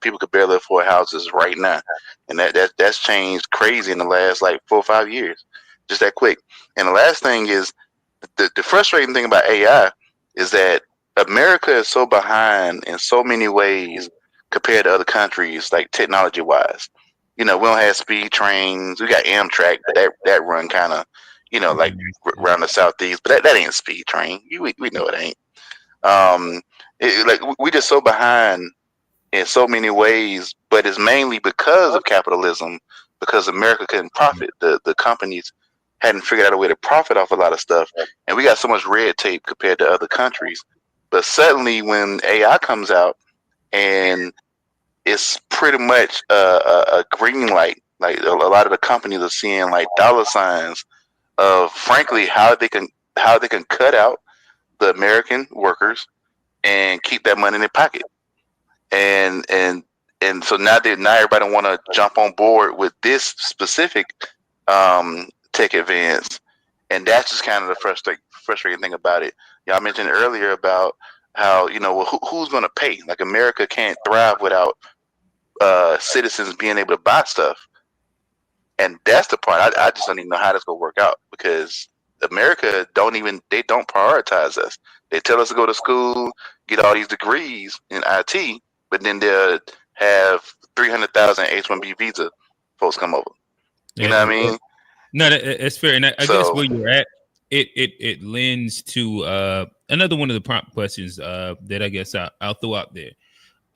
people could barely afford houses right now, and that's changed crazy in the last like 4 or 5 years, just that quick. And the last thing is the frustrating thing about AI is that America is so behind in so many ways compared to other countries, like technology wise. We don't have speed trains. We got Amtrak, but that run kind of, like around the southeast. But that ain't a speed train. We know it ain't. Um, like we just so behind in so many ways, but it's mainly because of capitalism, because America couldn't profit. The companies hadn't figured out a way to profit off a lot of stuff, and we got so much red tape compared to other countries. But suddenly, when AI comes out and it's pretty much a green light, like a lot of the companies are seeing like dollar signs of, frankly, how they can cut out the American workers and keep that money in their pocket. And so now everybody want to jump on board with this specific tech advance, and that's just kind of the frustrating thing about it. Y'all mentioned earlier about how well, who's going to pay? Like America can't thrive without citizens being able to buy stuff, and that's the part I just don't even know how that's going to work out, because America don't prioritize us. They tell us to go to school, get all these degrees in IT, but then they'll have 300,000 H1B visa folks come over. You know what I mean? No, that's fair. And I guess where you're at, it lends to another one of the prompt questions that I guess I'll throw out there.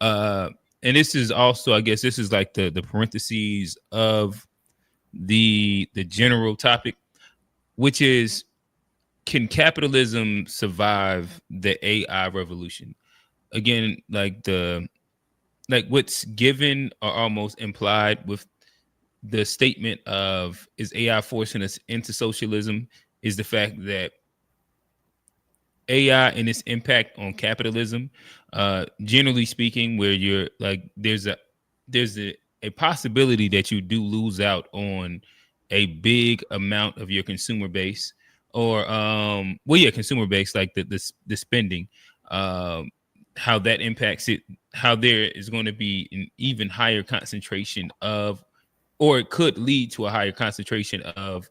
And this is also, I guess this is like the parentheses of the general topic, which is, can capitalism survive the AI revolution? Again, like what's given or almost implied with the statement of, is AI forcing us into socialism, is the fact that AI and its impact on capitalism, generally speaking, where you're like, there's a possibility that you do lose out on a big amount of your consumer base, or consumer base, like the spending, how that impacts it, how there is going to be an even higher concentration of, or it could lead to a higher concentration of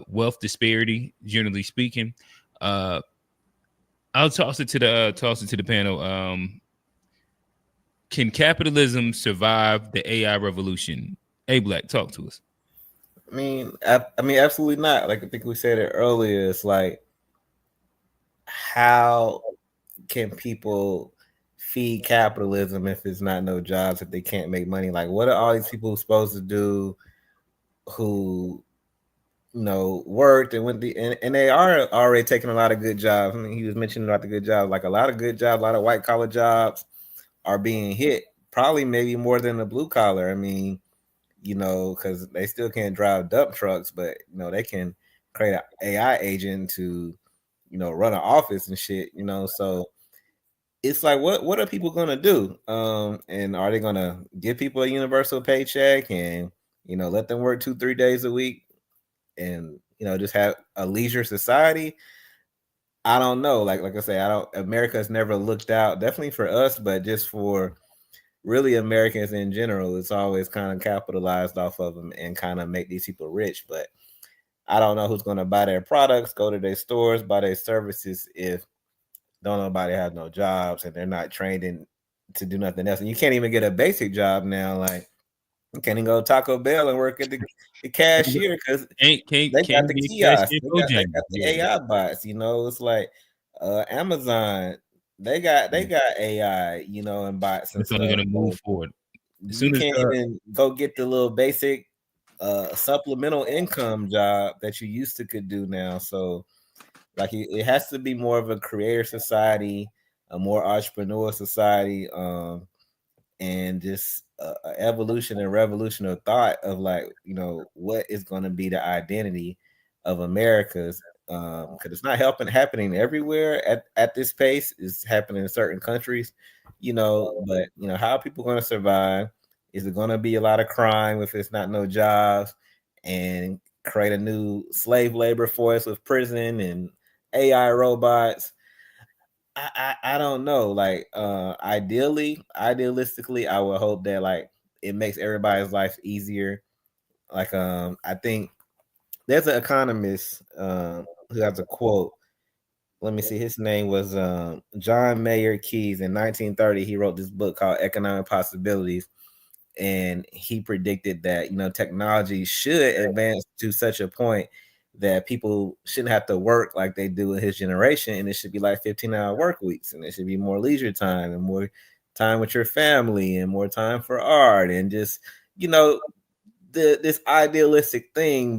wealth disparity, generally speaking. I'll toss it to the panel. Can capitalism survive the AI revolution? A Black, talk to us. I mean, absolutely not. Like I think we said it earlier. It's like, how can people feed capitalism if it's not no jobs, if they can't make money? Like, what are all these people supposed to do who worked and went and they are already taking a lot of good jobs? I mean, he was mentioning about the good jobs, like a lot of good jobs, a lot of white collar jobs are being hit, probably maybe more than the blue collar. I mean, because they still can't drive dump trucks, but they can create an AI agent to run an office and shit. So it's like, what are people gonna do? And are they gonna give people a universal paycheck and let them work 2-3 days a week and just have a leisure society? I don't know. Like I say, America's never looked out, definitely for us, but just for really Americans in general, it's always kind of capitalized off of them and kind of make these people rich. But I don't know who's going to buy their products, go to their stores, buy their services if don't nobody have no jobs and they're not trained in to do nothing else. And you can't even get a basic job now. Like, you can't even go to Taco Bell and work at the cashier because they got the kiosks, they got the AI bots. It's like Amazon. They got AI, and bots and It's stuff. only going to move forward. You can't even go get the little basic supplemental income job that you used to could do now. So, like, it has to be more of a creator society, a more entrepreneur society, and just evolution and revolution of thought of, like, what is going to be the identity of America's, because it's not happening everywhere at this pace. It's happening in certain countries, but how are people going to survive? Is it going to be a lot of crime if it's not no jobs, and create a new slave labor force with prison and AI robots? I don't know. Like idealistically, I would hope that like it makes everybody's life easier. Like I think there's an economist who has a quote. Let me see. His name was John Mayer Keyes. In 1930, he wrote this book called Economic Possibilities, and he predicted that technology should advance to such a point that people shouldn't have to work like they do in his generation, and it should be like 15-hour work weeks, and it should be more leisure time and more time with your family and more time for art and just this idealistic thing.